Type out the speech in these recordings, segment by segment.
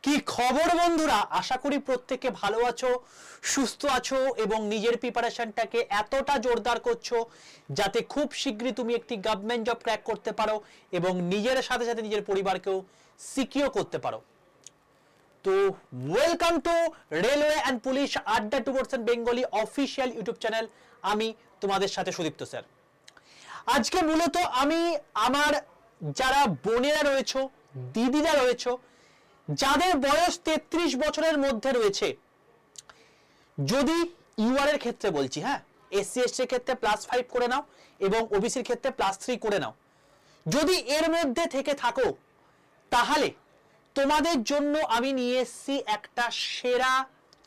কি খবর বন্ধুরা, আশা করি প্রত্যেকে ভালো আছো, সুস্থ আছো এবং নিজের প্রিপারেশনটাকে এতটা জোরদার করছো যাতে খুব শীঘ্রই তুমি একটি গভর্নমেন্ট জব ক্র্যাক করতে পারো এবং নিজের সাথে সাথে নিজের পরিবারকেও সিকিউর করতে পারো। তো welcome to railway and police আড্ডা 2% বেঙ্গলি অফিসিয়াল ইউটিউব চ্যানেল। আমি তোমাদের সাথে সুদীপ্ত স্যার। আজকে মূলত আমি আমার যারা বোনেরা রয়েছে, দিদিরা রয়েছে, যাদের বয়স 33 বছরের মধ্যে রয়েছে, যদি ইউআর এর ক্ষেত্রে বলছি, হ্যাঁ, এসসি এসটির ক্ষেত্রে +5 করে নাও এবং ওবিসির ক্ষেত্রে +3 করে নাও, যদি এর মধ্যে থেকে থাকো তাহলে তোমাদের জন্য আমি নিয়ে এসেছি একটা সেরা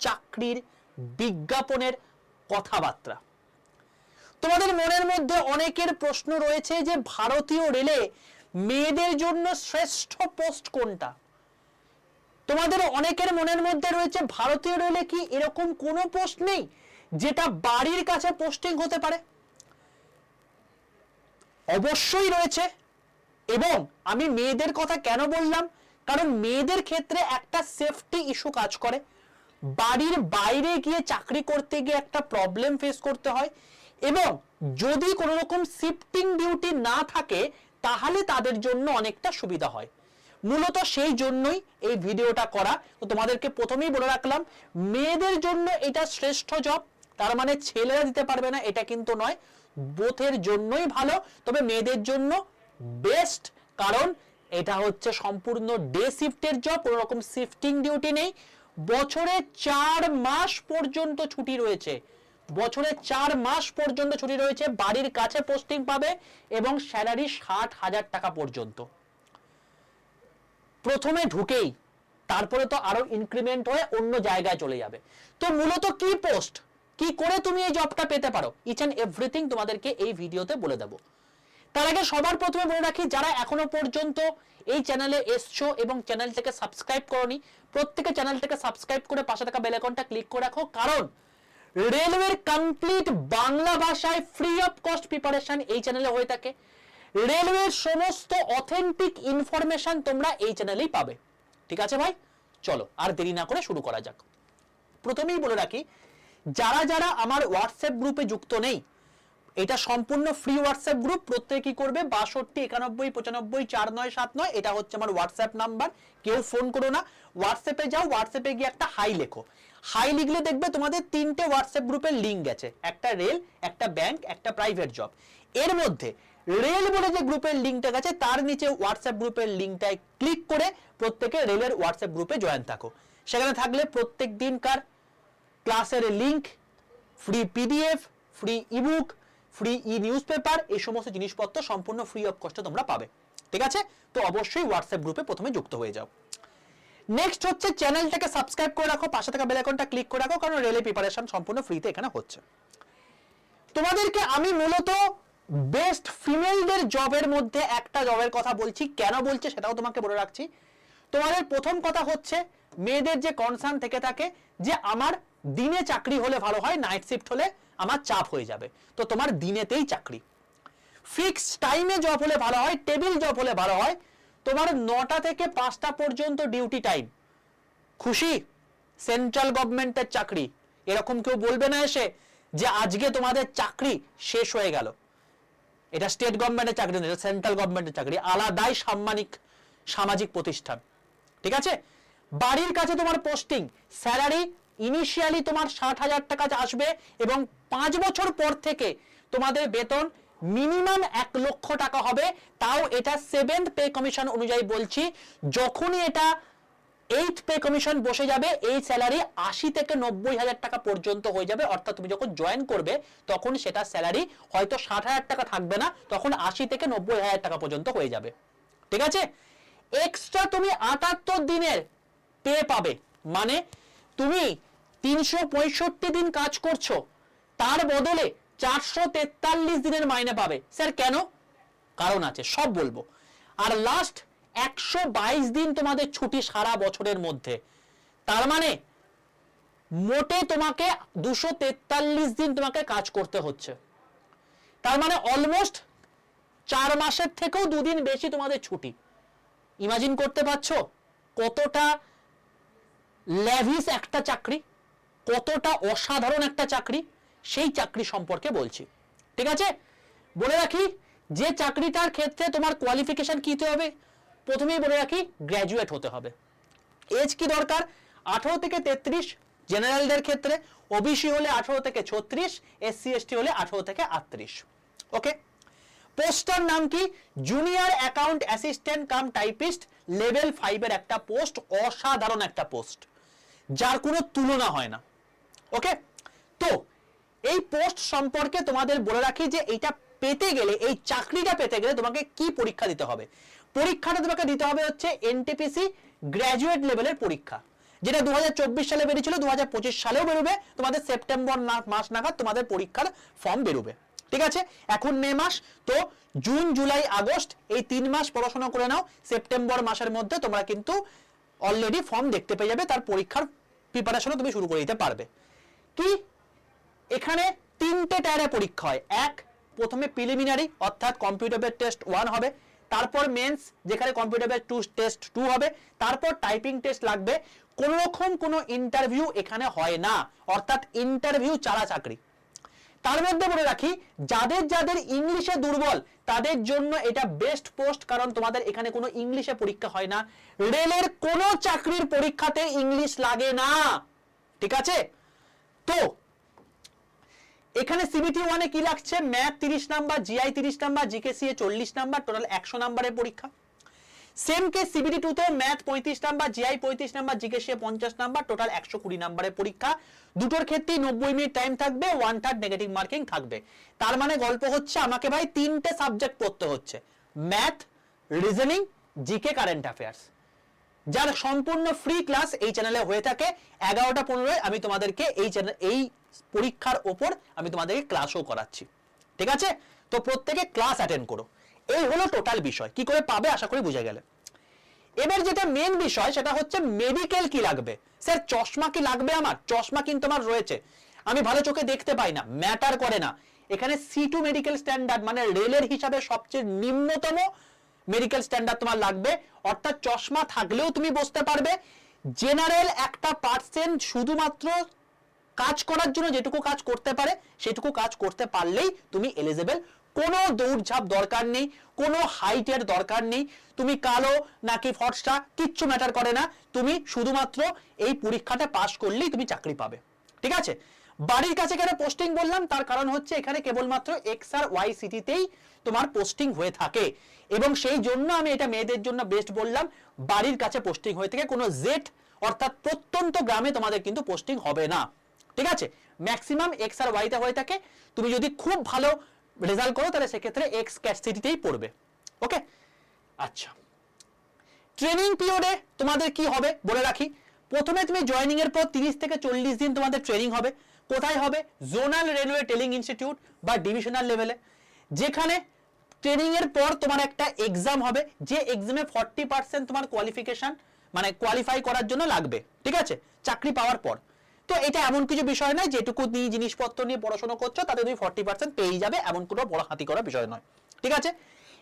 চাকরির বিজ্ঞাপনের কথাবার্তা। তোমাদের মনের মধ্যে অনেকের প্রশ্ন রয়েছে যে ভারতীয় রেলে মেয়েদের জন্য শ্রেষ্ঠ পোস্ট কোনটা। তোমাদের অনেকের মনের মধ্যে রয়েছে ভারতীয় রেলে কি এরকম কোনো পোস্ট নেই যেটা বাড়ির কাছে পোস্টিং হতে পারে? অবশ্যই রয়েছে। এবং আমি মেয়েদের কথা কেন বললাম, কারণ মেয়েদের ক্ষেত্রে একটা সেফটি ইস্যু কাজ করে। বাড়ির বাইরে গিয়ে চাকরি করতে গিয়ে একটা প্রবলেম ফেস করতে হয় এবং যদি কোনো রকম শিফটিং ডিউটি না থাকে তাহলে তাদের জন্য অনেকটা সুবিধা হয়। মূলত সেই জন্যই এই ভিডিওটা করা। তো তোমাদেরকে প্রথমেই বলে রাখলাম, মেয়েদের জন্য এটা শ্রেষ্ঠ জব, তার মানে ছেলেরা দিতে পারবে না এটা কিন্তু নয়, বোথের জন্যই ভালো, তবে মেয়েদের জন্য বেস্ট, কারণ এটা হচ্ছে সম্পূর্ণ ডে শিফটের জব, কোনো রকম শিফটিং ডিউটি নেই। বছরে 4 মাস পর্যন্ত ছুটি রয়েছে, বছরে 4 মাস পর্যন্ত ছুটি রয়েছে, বাড়ির কাছে পোস্টিং পাবে এবং স্যালারি 60,000 টাকা পর্যন্ত প্রথমে ঢুকেই, তারপরে তো আরো ইনক্রিমেন্ট হয়ে অন্য জায়গায় চলে যাবে। তো মূলত কি পোস্ট, কি করে তুমি এই জবটা পেতে পারো, ইচ এন্ড এভরিথিং তোমাদেরকে এই ভিডিওতে বলে দেবো। তার আগে সবার প্রথমে বলে রাখি, যারা এখনো পর্যন্ত এই চ্যানেলে এসছো এবং চ্যানেলটাকে সাবস্ক্রাইব করোনি, প্রত্যেকে চ্যানেলটাকে সাবস্ক্রাইব করে পাশে থাকা বেল আইকনটা ক্লিক করে রাখো, কারণ রেলওয়ের কমপ্লিট বাংলা ভাষায় ফ্রি অফ কস্ট প্রিপারেশন এই চ্যানেলে হয়ে থাকে। রেলওয়ের সমস্ত অথেন্টিক ইনফরমেশন তোমরা এই চ্যানেলেই পাবে। ঠিক আছে ভাই, চলো আর দেরি না করে শুরু করা যাক। প্রথমেই বলে রাখি, যারা যারা আমার হোয়াটসঅ্যাপ গ্রুপে যুক্ত নেই, এটা সম্পূর্ণ ফ্রি হোয়াটসঅ্যাপ গ্রুপ। প্রত্যেকে কি করবে, 62 91 95 4979, এটা হচ্ছে আমার হোয়াটসঅ্যাপ নাম্বার। কেউ ফোন করো না, হোয়াটসঅ্যাপে যাও, হোয়াটসঅ্যাপে গিয়ে একটা হাই লেখো। হাই লিখলে দেখবে তোমাদের 3টে হোয়াটসঅ্যাপ গ্রুপের লিঙ্ক গেছে, একটা রেল, একটা ব্যাংক, একটা প্রাইভেট জব। এর মধ্যে রেল বলে যে গ্রুপের লিঙ্কটা গেছে তার নিচে হোয়াটসঅ্যাপ গ্রুপের লিঙ্কটায় ক্লিক করে প্রত্যেকে রেলের হোয়াটসঅ্যাপ গ্রুপে জয়েন থাকো। সেখানে থাকলে প্রত্যেক দিনকার ক্লাসের link, free PDF, free ebook, free e newspaper, এই সমস্ত জিনিসপত্র সম্পূর্ণ ফ্রি অফ কস্টে তোমরা পাবে। ঠিক আছে, তো অবশ্যই হোয়াটসঅ্যাপ গ্রুপে প্রথমে যুক্ত হয়ে যাও। নেক্সট হচ্ছে চ্যানেলটাকে সাবস্ক্রাইব করে রাখো, পাশে থাকা বেল আইকনটা ক্লিক করে রাখো, কারণ রেলে প্রিপারেশন সম্পূর্ণ ফ্রিতে এখানে হচ্ছে। তোমাদেরকে আমি মূলত বেস্ট ফিমেলদের জবের মধ্যে একটা জবের কথা বলছি, কেন বলছি সেটাও তোমাকে বলে রাখছি। তোমাদের প্রথম কথা হচ্ছে, মেয়েদের যে কনসার্ন থেকে থাকে যে আমার দিনে চাকরি হলে ভালো হয়, নাইট শিফট হলে আমার চাপ হয়ে যাবে, তো তোমার দিনেতেই চাকরি। ফিক্স টাইমে জব হলে ভালো হয়, টেবিল জব হলে ভালো হয়, তোমার 9টা থেকে 5টা পর্যন্ত ডিউটি টাইম। খুশি? সেন্ট্রাল গভর্নমেন্টের চাকরি, এরকম কেউ বলবে না এসে যে আজকে তোমাদের চাকরি শেষ হয়ে গেল। এটা স্টেট গভর্নমেন্টের চাকরি নয়, সেন্ট্রাল গভর্নমেন্টের চাকরি, আলাদাই সাম্মানিক সামাজিক প্রতিষ্ঠান। ঠিক আছে, বাড়ির কাছে তোমার পোস্টিং, স্যালারি ইনিশিয়ালি তোমার 60,000 টাকা আসবে এবং 5 বছর পর থেকে তোমাদের বেতন মিনিমাম 1 লক্ষ টাকা হবে। তাও এটা 7th পে কমিশন অনুযায়ী বলছি, যখনই এটা 8th পে কমিশন বসে যাবে এই স্যালারি 80 থেকে 90,000 টাকা পর্যন্ত হয়ে যাবে। অর্থাৎ তুমি যখন জয়েন করবে তখন সেটা স্যালারি হয়তো 60,000 টাকা থাকবে না, তখন 80 থেকে 90,000 টাকা পর্যন্ত হয়ে যাবে। ঠিক আছে, এক্সট্রা তুমি 78 দিনের পে পাবে, মানে তুমি 365 দিন কাজ করছো, তার বদলে 443 দিনের মাইনে পাবে। স্যার কেন? কারণ আছে, সব বলবো। আর লাস্ট 122 দিন তোমাদের ছুটি সারা বছরের মধ্যে, তার মানে মোটে তোমাকে 243 দিন তোমাকে কাজ করতে হচ্ছে। তার মানে অলমোস্ট 4 মাসের থেকেও 2 দিন বেশি তোমাদের ছুটি। ইমাজিন করতে পারছো কতটা ল্যাভিস একটা চাকরি, কতটা অসাধারণ একটা চাকরি, সেই চাকরি সম্পর্কে বলছি। ঠিক আছে, বলে রাখি যে চাকরিটার ক্ষেত্রে তোমার কোয়ালিফিকেশন কি হতে হবে, প্রথমেই বলে রাখি গ্র্যাজুয়েট হতে হবে। এজ কি দরকার, 18 থেকে 33 জেনারেলদের ক্ষেত্রে, ওবিসি হলে 18 থেকে 36, এসসি এসটি হলে 18 থেকে 38। ওকে, পোস্টার নাম কি, junior account assistant cum typist, level 5 এর একটা পোস্ট, অসাধারণ একটা পোস্ট, যার কোনো তুলনা হয় না। ওকে, তো এই পোস্ট সম্পর্কে তোমাদের বলে রাখি যে এইটা পেতে গেলে, এই চাকরিটা পেতে গেলে তোমাকে কি পরীক্ষা দিতে হবে। পরীক্ষাটা তোমাকে দিতে হবে হচ্ছে এনটিপিসি গ্র্যাজুয়েট লেভেলের পরীক্ষা, যেটা 2024 সালে বেরিয়েছিল, 2025 সালেও বেরোবে, তোমাদের সেপ্টেম্বর মাস নাগাদ তোমাদের পরীক্ষার ফর্ম বেরোবে। ঠিক আছে, এখন মে মাস, তো জুন জুলাই আগস্ট এই 3 মাস পড়াশোনা করে নাও, সেপ্টেম্বর মাসের মধ্যে তোমরা কিন্তু অলরেডি ফর্ম দেখতে পেয়ে যাবে, তার পরীক্ষার প্রিপারেশনও তুমি শুরু করে দিতে পারবে। কি, এখানে 3টে টায়ারে পরীক্ষা হয়। এক, প্রথমে প্রিলিমিনারি অর্থাৎ কম্পিউটার বেসড টেস্ট 1 হবে, তারপর মেন্স যেখানে কম্পিউটার বেসড টেস্ট 2 হবে, তারপর টাইপিং টেস্ট লাগবে। কোন রকম কোনো ইন্টারভিউ এখানে হয় না, অর্থাৎ ইন্টারভিউ ছাড়া চাকরি। তার মধ্যে বলে রাখি যাদের যাদের ইংলিশে দুর্বল তাদের জন্য এটা বেস্ট পোস্ট, কারণ তোমাদের এখানে কোনো ইংলিশে পরীক্ষা হয় না, রেলের কোনো চাকরির পরীক্ষাতে ইংলিশ লাগে না। ঠিক আছে, তো এখানে সিবিটি 1 এ কি লাগছে, math 30 number, GI 30 number, GKCA 40 number, total 100 নাম্বারের পরীক্ষা। সেম কে সিবিটি 2 তে math 35 number, GI 35 number, GKCA 50 number, total 120 নাম্বারের পরীক্ষা। দুটোর ক্ষেত্রেই 90 মিনিট টাইম থাকবে, 1/3 নেগেটিভ মার্কিং থাকবে। তার মানে গল্প হচ্ছে আমাকে ভাই 3টে সাবজেক্ট পড়তে হচ্ছে, math, reasoning, GK, current affairs, যার সম্পূর্ণ ফ্রি ক্লাস এই চ্যানেলে হয়ে থাকে। 11টা 15 আমি তোমাদেরকে এই পরীক্ষার ওপর আমি তোমাদেরকে ক্লাসও করাচ্ছি। ঠিক আছে, তো প্রত্যেকে ক্লাস অ্যাটেন্ড করো। এই হলো টোটাল বিষয়, কি করে পাবে আশা করি বুঝে গেলে। এবার যেটা মেন বিষয় সেটা হচ্ছে মেডিকেল কি লাগবে। স্যার চশমা কি লাগবে, আমার চশমা কিন্তু আমার রয়েছে, আমি ভালো চোখে দেখতে পাই না, ম্যাটার করে না। এখানে C2 মেডিকেল স্ট্যান্ডার্ড মানে রেলের হিসাবে সবচেয়ে নিম্নতম মেডিকেল স্ট্যান্ডার্ড তোমার লাগবে, অর্থাৎ চশমা থাকলেও তুমি বসতে পারবে। জেনারেল একটা পার্সেন্ট শুধুমাত্র কাজ করার জন্য যেটুকু কাজ করতে পারে সেটুকু কাজ করতে পারলেই তুমি এলিজিবল। কোনো দৌড়ঝাঁপ দরকার নেই, কোনো হাইটের দরকার নেই, তুমি কালো নাকি ফর্সা কিচ্ছু ম্যাটার করে না, তুমি শুধুমাত্র এই পরীক্ষাটা পাস করলেই তুমি চাকরি পাবে। ঠিক আছে, বাড়ির কাছে কেন পোস্টিং বললাম, তার কারণ হচ্ছে এখানে কেবলমাত্র এক্স আর ওয়াই সিটিতেই তোমার পোস্টিং হয়ে থাকে, এবং সেই জন্য আমি এটা মেয়েদের জন্য বেস্ট বললাম। বাড়ির কাছে পোস্টিং হয়ে থাকে, কোনো জেড অর্থাৎ প্রত্যন্ত গ্রামে তোমাদের কিন্তু পোস্টিং হবে না। ঠিক আছে, ম্যাক্সিমাম এক্স আর ওয়াইতে হয়ে থাকে। তুমি যদি খুব ভালো রেজাল্ট করো তাহলে সেক্ষেত্রে এক্স সিটিতেই পড়বে। ওকে, আচ্ছা, ট্রেনিং পিরিয়ডে তোমাদের কি হবে বলে রাখি। প্রথমে তুমি জয়েনিং এর পর 30 থেকে 40 দিন তোমাদের ট্রেনিং হবে। কোথায় হবে, জোনাল রেলওয়ে ট্রেনিং ইনস্টিটিউট বা ডিভিশনাল লেভেলে, যেখানে ট্রেনিং এর পর তোমার একটা এক্সাম হবে, যে এক্সামে 40% তোমার কোয়ালিফিকেশন মানে কোয়ালিফাই করার জন্য লাগবে। ঠিক আছে, চাকরি পাওয়ার পর। তো এটা এমন কিছু বিষয় নয় যেটুকু নিয়ে জিনিসপত্র নিয়ে পড়াশোনা করছো তাতে তুমি 40% পেয়ে যাবে, এমন কোনো বড় হাতি করা বিষয় নয়। ঠিক আছে,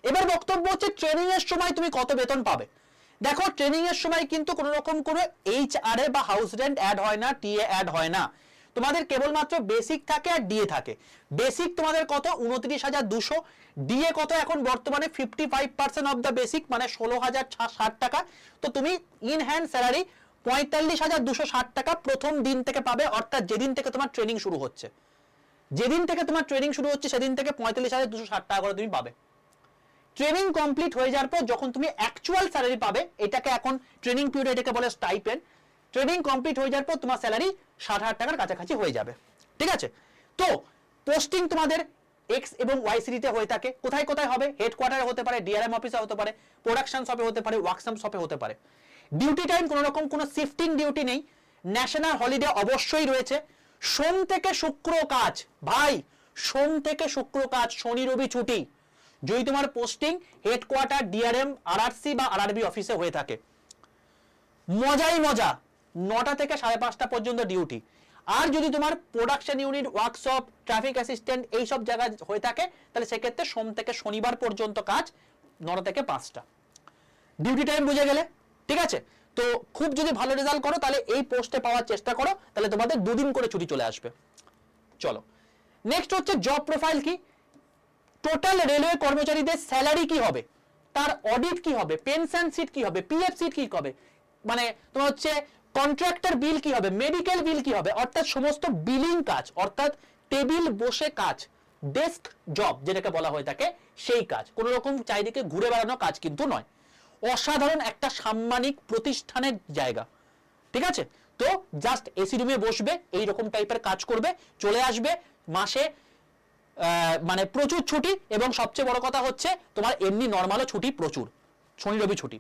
এবার বক্তব্য হচ্ছে ট্রেনিং এর সময় তুমি কত বেতন পাবে। দেখো, ট্রেনিং এর সময় কিন্তু কোনো রকম কোনো এইচআরএ বা হাউস রেন্ট অ্যাড হয় না, টিএ অ্যাড হয় না, তোমাদের কেবলমাত্র বেসিক থাকে আর ডিএ থাকে। বেসিক তোমাদের কত, 29,200, ডিএ কত এখন বর্তমানে 55% অফ দ্য বেসিক মানে 16,060 টাকা। তো তুমি ইন হ্যান্ড স্যালারি 45,260 টাকা প্রথম দিন থেকে পাবে, অর্থাৎ যেদিন থেকে তোমার ট্রেনিং শুরু হচ্ছে, যেদিন থেকে তোমার ট্রেনিং শুরু হচ্ছে সেদিন থেকে 45,260 টাকা করে তুমি পাবে। ট্রেনিং কমপ্লিট হয়ে যাওয়ার পর যখন তুমি অ্যাকচুয়াল স্যালারি পাবে, এটাকে এখন ট্রেনিং পিরিয়ড এটাকে বলে স্টাইপেন্ড, ট্রেনিং কমপ্লিট হয়ে যাওয়ার পর তোমার স্যালারি 60,000 টাকার কাছাকাছি হয়ে যাবে। ঠিক আছে, তো পোস্টিং তোমাদের এক্স এবং ওয়াই সিটিতে হয়ে থাকে। কোথায় কোথায় হবে, হেডকোয়ার্টারে হতে পারে, ডিআরএম অফিসে হতে পারে, প্রোডাকশন শপে হতে পারে, ওয়ার্কশপ শপে হতে পারে। ডিউটি টাইম কোনো রকম কোনো শিফটিং ডিউটি নেই, ন্যাশনাল হলিডে অবশ্যই রয়েছে। সোম থেকে শুক্র কাজ, ভাই সোম থেকে শুক্র কাজ, শনি রবি ছুটি। যদি তোমার পোস্টিং হেডকোয়ার্টার, ডিআরএম, আরআরসি বা আরআরবি অফিসে হয়ে থাকে, মজাই মজা, 9টা থেকে 5:30 পর্যন্ত ডিউটি। আর যদি তোমার production unit, workshop, traffic assistant এইসব জায়গায় হয়ে থাকে তাহলে সেক্ষেত্রে সোম থেকে শনিবার পর্যন্ত কাজ, 9টা থেকে 5টা। ডিউটি টাইম বুঝে গেলে। ঠিক আছে, তো খুব যদি ভালো রেজাল্ট করো তাহলে এই পোস্টে পাওয়ার চেষ্টা করো, তাহলে তোমাদের 2 দিন করে ছুটি চলে আসবে। চলো নেক্সট হচ্ছে জব প্রোফাইল কি, টোটাল রেলওয়ে কর্মচারীদের স্যালারি কি হবে, তার অডিট কি হবে, পেনশন সিট কি হবে, পিএফ সিট কি হবে, মানে তোমার হচ্ছে কন্ট্রাক্টর বিল কি হবে, মেডিকেল বিল কি হবে, অর্থাৎ সমস্ত বিলিং কাজ, অর্থাৎ টেবিল বসে কাজ, ডেস্ক জব যেটাকে বলা হয়ে থাকে সেই কাজ, কোন রকম চারিদিকে ঘুরে বেড়ানো কাজ কিন্তু নয়। অসাধারণ একটা সাম্মানিক প্রতিষ্ঠানের জায়গা, ঠিক আছে। তো জাস্ট এসি রুমে বসবে, এই রকম টাইপের কাজ করবে, চলে আসবে, মাসে মানে প্রচুর ছুটি, এবং সবচেয়ে বড় কথা হচ্ছে তোমার এমনি নর্মালও ছুটি প্রচুর, শনি রবি ছুটি।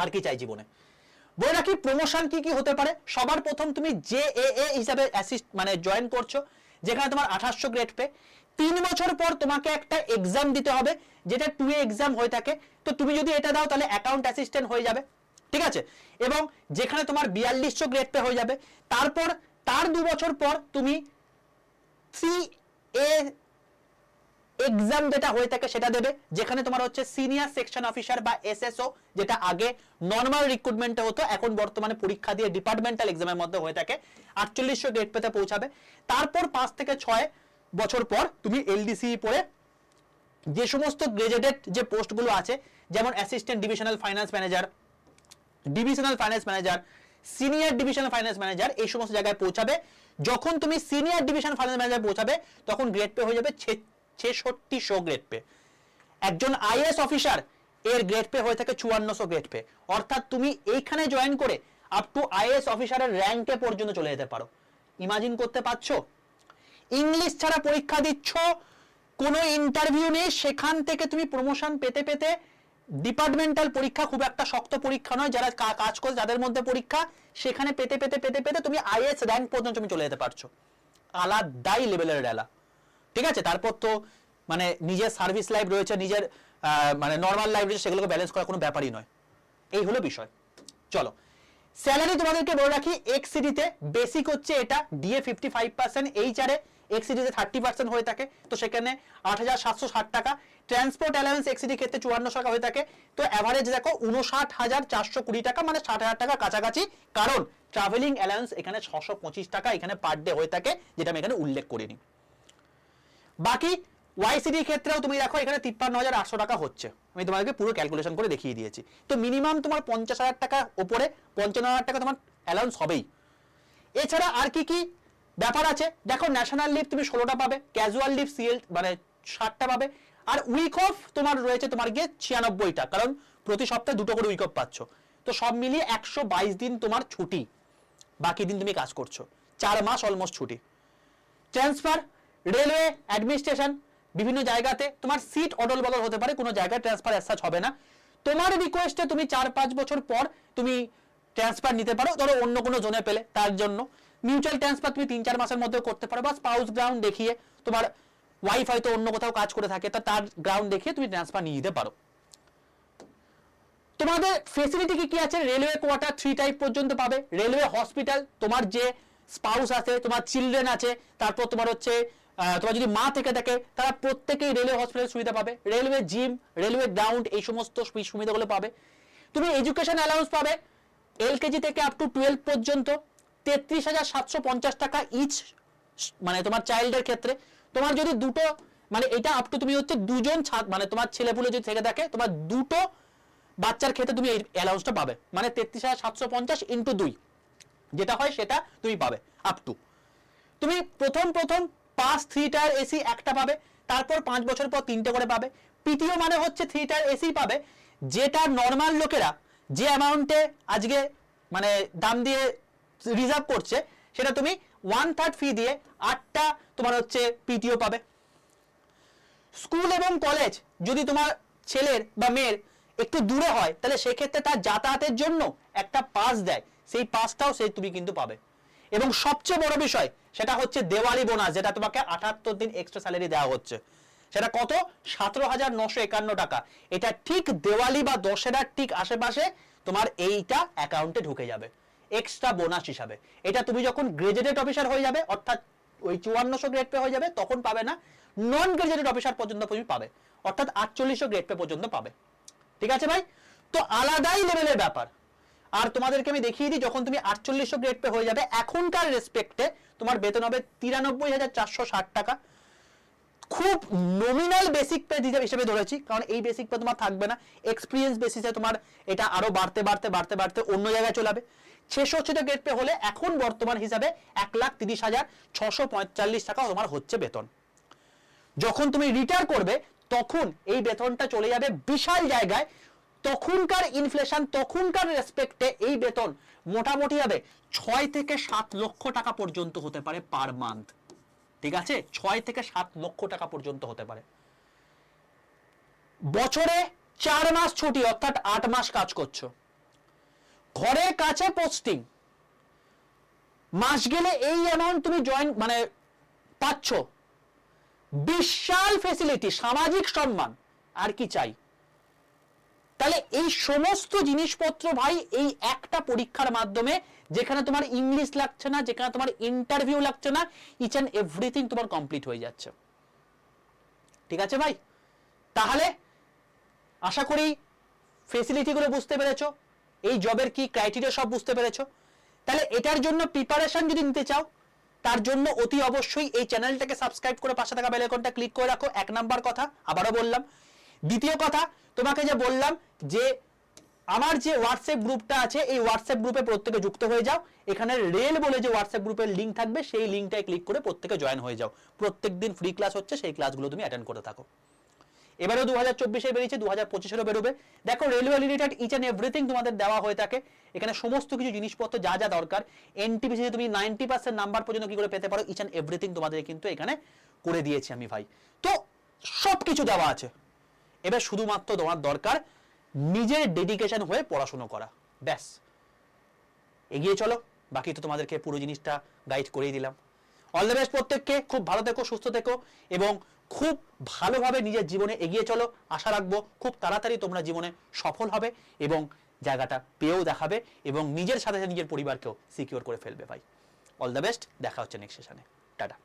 আর কি চাই জীবনে? বলে রাখি প্রমোশন কি কি হতে পারে। সবার প্রথম তুমি জেএএ হিসাবে অ্যাসিস্ট মানে জয়েন করছো, যেখানে তোমার 2800 গ্রেড পে। 3 বছর পর তোমাকে একটা এক্সাম দিতে হবে, যেটা 2A এক্সাম হয়ে থাকে। তো তুমি যদি এটা দাও তাহলে অ্যাকাউন্ট অ্যাসিস্ট্যান্ট হয়ে যাবে, ঠিক আছে। এবং যেখানে তোমার 4200 গ্রেড পে হয়ে যাবে। তারপর তার 2 বছর পর তুমি CA এক্সাম যেটা হয়ে থাকে সেটা দেবে, যেখানে তোমার হচ্ছে সিনিয়র সেকশন অফিসার বা SSO, যেটা আগে নর্মাল রিক্রুটমেন্টে হতো, এখন বর্তমানে পরীক্ষা দিয়ে ডিপার্টমেন্টাল এক্সামের মধ্যে হয়ে থাকে। 4800 গ্রেড পেতে পৌঁছাবে। তারপর 5 থেকে 6 বছর পর তুমি LDCE পড়ে যে সমস্ত গ্রেজুয়েটেড যে পোস্টগুলো আছে, যেমন assistant divisional finance manager, divisional finance manager, senior divisional finance manager, এই সমস্ত জায়গায় পৌঁছাবে। যখন তুমি সিনিয়র ডিভিশন ফাইন্যান্স ম্যানেজার পৌঁছাবে তখন গ্রেড পে হয়ে যাবে 6600 গ্রেড পে। একজন IAS অফিসার এর গ্রেড পে হয়ে থাকে 5400 গ্রেড পে। অর্থাৎ তুমি এইখানে জয়েন করে আপ টু IAS অফিসারের র্যাঙ্কে পর্যন্ত চলে যেতে পারো। ইমাজিন করতে পারছো? ইংলিশ ছাড়া পরীক্ষা দিচ্ছ, কোনো ইন্টারভিউ নেই, সেখান থেকে তুমি প্রমোশন পেতে পেতে, ডিপার্টমেন্টাল পরীক্ষা খুব একটা শক্ত পরীক্ষা নয়, যারা কাজ করে যাদের মধ্যে পরীক্ষা, সেখানে পেতে পেতে পেতে পেতে তুমি IAS র্যাঙ্ক পর্যন্ত তুমি চলে যেতে পারছো। আলাদাই লেভেলের রেলা, ঠিক আছে। তারপর তো মানে নিজের সার্ভিস লাইফ রয়েছে, নিজের মানে নর্মাল লাইফ রয়েছে, সেগুলোকে ব্যালেন্স করা কোনো ব্যাপারই নয়। এই হলো বিষয়। চলো স্যালারি তোমাদেরকে বলে রাখি, এক্সিডিতে বেসিক হচ্ছে এটা, DA 55%, HR-এ এক্সিডিতে 30% হয়ে থাকে, তো সেখানে 8760 টাকা। ট্রান্সপোর্ট অ্যালাউন্স এক্সিডি ক্ষেত্রে 54 টাকা হয়ে থাকে। তো অ্যাভারেজ দেখো 59420 টাকা, মানে 60,000 টাকা কাছাকাছি। কারণ ট্রাভেলিং অ্যালাউন্স এখানে 625 টাকা এখানে পার ডে হয়ে থাকে, যেটা আমি এখানে উল্লেখ করিনি। বাকি YCD ক্ষেত্রেও তুমি দেখো এখানে 53,800 টাকা হচ্ছে, আমি তোমাদেরকে পুরো ক্যালকুলেশন করে দেখিয়ে দিয়েছি। তো মিনিমাম তোমার 50,000 টাকা উপরে 55,000 টাকা তোমার অ্যালাউন্স হবেই। এছাড়া আর কি কি ব্যাপার আছে দেখো, ন্যাশনাল লিভ তুমি 16টা পাবে, ক্যাজুয়াল লিভ CL মানে 60টা পাবে, আর উইক অফ তোমার রয়েছে তোমার গিয়ে 96টা, কারণ প্রতি সপ্তাহে 2টো করে উইক অফ পাচ্ছ। তো সব মিলিয়ে 122 দিন তোমার ছুটি, বাকি দিন তুমি কাজ করছো, 4 মাস অলমোস্ট ছুটি। ট্রান্সফার, রেলওয়ে, অ্যাডমিনিস্ট্রেশন, বিভিন্ন জায়গাতে তোমার সিট অদল বদল হতে পারে, কোনো জায়গায় ট্রান্সফার অ্যাজ হবে না। তোমার রিকোয়েস্টে তুমি 4-5 বছর পর তুমি ট্রান্সফার নিতে পারো, ধরো অন্য কোনো জোনে পেলে। তার জন্য মিউচুয়াল ট্রান্সফার তুমি 3-4 মাসের মধ্যে করতে পারো, বা স্পাউস গ্রাউন্ড দেখিয়ে, তোমার ওয়াইফ হয়তো অন্য কোথাও কাজ করে থাকে, তো তার গ্রাউন্ড দেখিয়ে তুমি ট্রান্সফার নিয়ে নিতে পারো। তোমাদের ফেসিলিটি কি কি আছে? রেলওয়ে কোয়ার্টার 3 টাইপ পর্যন্ত পাবে, রেলওয়ে হসপিটাল, তোমার যে স্পাউস আছে, তোমার চিলড্রেন আছে, তারপর তোমার হচ্ছে তোমার যদি মা থেকে থাকে তারা প্রত্যেকেই রেলওয়ে হসপিটাল সুবিধা পাবে, রেলওয়ে জিম, রেলওয়ে গ্রাউন্ড, এই সমস্ত সুবিধাগুলো পাবে। তুমি এডুকেশন অ্যালাউন্স পাবে LKG থেকে আপ টু 12 পর্যন্ত 33,750 টাকা ইচ, মানে তোমার চাইল্ডের ক্ষেত্রে। তোমার যদি দুটো মানে এটা আপ টু তুমি হচ্ছে দুজন মানে তোমার ছেলেপুলে যদি থেকে থাকে, তোমার দুটো বাচ্চার ক্ষেত্রে তুমি এই অ্যালাউন্সটা পাবে, মানে 33,750 ইন্টু 2 যেটা হয় সেটা তুমি পাবে আপ টু। তুমি প্রথম পাস 3 টায়ার এসি একটা পাবে, তারপর 5 বছর পর 3টে করে পাবে। পিটিও মানে হচ্ছে 3 টায়ার এসি পাবে, যেটা নর্মাল লোকেরা যে অ্যামাউন্টে আজকে মানে দাম দিয়ে রিজার্ভ করছে, সেটা তুমি 1/3 ফি দিয়ে 8টা তোমার হচ্ছে পিটিও পাবে। স্কুল এবং কলেজ যদি তোমার ছেলের বা মেয়ের একটু দূরে হয়, তাহলে সেক্ষেত্রে তার যাতায়াতের জন্য একটা পাস দেয়, সেই পাসটাও তুমি কিন্তু পাবে। এবং সবচেয়ে বড় বিষয় সেটা হচ্ছে দেওয়ালি বোনাস, যেটা তোমাকে 78 দিন এক্সট্রা স্যালারি দেওয়া হচ্ছে। সেটা কত? 17,951 টাকা। এটা ঠিক দেওয়ালি বা দশেরার ঠিক আশেপাশে তোমার এইটা অ্যাকাউন্টে ঢুকে যাবে এক্সট্রা বোনাস হিসাবে। এটা তুমি যখন গ্রেজুয়েটেড অফিসার হয়ে যাবে, অর্থাৎ ওই 5400 গ্রেড পে হয়ে যাবে, তখন পাবে না, নন গ্রেজুয়েটেড অফিসার পর্যন্ত তুমি পাবে, অর্থাৎ 4800 গ্রেড পে পর্যন্ত পাবে। ঠিক আছে ভাই? তো আলাদাই লেভেলের ব্যাপার। আর তোমাদেরকে আমি দেখিয়ে দিই, যখন তুমি 4800 গ্রেড পে হয়ে যাবে, এখনকার রেসপেক্টে তোমার বেতন হবে 93,460 টাকা। খুব নমিনাল বেসিক পে হিসেবে ধরেছি, কারণ এই বেসিক পে তোমার থাকবে না, এক্সপিরিয়েন্স বেসিসে তোমার এটা আরো বাড়তে বাড়তে বাড়তে বাড়তে অন্য জায়গায় চলে যাবে। 600 গ্রেড পে হলে এখন বর্তমান হিসাবে 1,30,645 টাকা তোমার হচ্ছে বেতন। যখন তুমি রিটায়ার করবে তখন এই বেতনটা চলে যাবে বিশাল জায়গায়। তখনকার ইনফ্লেশন, তখনকার রেসপেক্টে এই বেতন মোটামুটি হবে 6 থেকে 7 লক্ষ টাকা পর্যন্ত হতে পারে পার মান্থ। ঠিক আছে, 6 থেকে 7 লক্ষ টাকা পর্যন্ত হতে পারে। বছরে 4 মাস ছুটি, অর্থাৎ 8 মাস কাজ করছো, ঘরের কাছে পোস্টিং, মাস গেলে এই অ্যামাউন্ট তুমি জয়েন মানে পাচ্ছ, বিশাল ফেসিলিটি, সামাজিক সম্মান, আর কি চাই? তাহলে এই সমস্ত জিনিসপত্র ভাই এই একটা পরীক্ষার মাধ্যমে, যেখানে তোমার ইংলিশ লাগছে না, যেখানে তোমার ইন্টারভিউ লাগছে না, ইচ এন্ড এভরিথিং তোমার কমপ্লিট হয়ে যাচ্ছে। ঠিক আছে ভাই, তাহলে আশা করি ফেসিলিটিগুলো বুঝতে পেরেছো, এই জবের কি ক্রাইটেরিয়া সব বুঝতে পেরেছো। তাহলে এটার জন্য প্রিপারেশন যদি নিতে চাও, তার জন্য অতি অবশ্যই এই চ্যানেলটাকে সাবস্ক্রাইব করে পাশে থাকা বেল আইকনটা ক্লিক করে রাখো, 1 নাম্বার কথা, আবারও বললাম। দ্বিতীয় কথা, তোমাকে যে বললাম যে আমার যে হোয়াটসঅ্যাপ গ্রুপটা আছে, এই হোয়াটসঅ্যাপ গ্রুপে প্রত্যেকে যুক্ত হয়ে যাও। এখানে রেল বলে যে হোয়াটসঅ্যাপ গ্রুপের লিঙ্ক থাকবে, সেই লিঙ্কটায় ক্লিক করে প্রত্যেকে জয়েন হয়ে যাও। প্রত্যেকদিন ফ্রি ক্লাস হচ্ছে, সেই ক্লাসগুলো তুমি অ্যাটেন্ড করে থাকো। এবারেও 2024-এ বেরিয়েছে, 2025-এরও বেরোবে। দেখো railway related each and everything তোমাদের দেওয়া হয়ে থাকে। এখানে সমস্ত কিছু জিনিসপত্র যা যা দরকার, এনটিপিসি তুমি 90% নাম্বার পর্যন্ত কি করে পেতে পারো, ইচ এন্ড এভরিথিং তোমাদের কিন্তু এখানে করে দিয়েছি আমি ভাই। তো সব কিছু দেওয়া আছে। এবার শুধুমাত্র তোমার দরকার নিজের ডেডিকেশন হয়ে পড়াশোনা করা, ব্যাস। এগিয়ে চলো, বাকি তো তোমাদেরকে পুরো জিনিসটা গাইড করেই দিলাম। অল দ্য বেস্ট প্রত্যেককে, খুব ভালো থেকো, সুস্থ থেকো এবং খুব ভালোভাবে নিজের জীবনে এগিয়ে চলো। আশা রাখবো খুব তাড়াতাড়ি তোমরা জীবনে সফল হবে এবং জায়গাটা পেয়েও দেখাবে এবং নিজের সাথে নিজের পরিবারকেও সিকিউর করে ফেলবে ভাই। অল দ্য বেস্ট, দেখা হচ্ছে নেক্সট সেশনে, টাটা।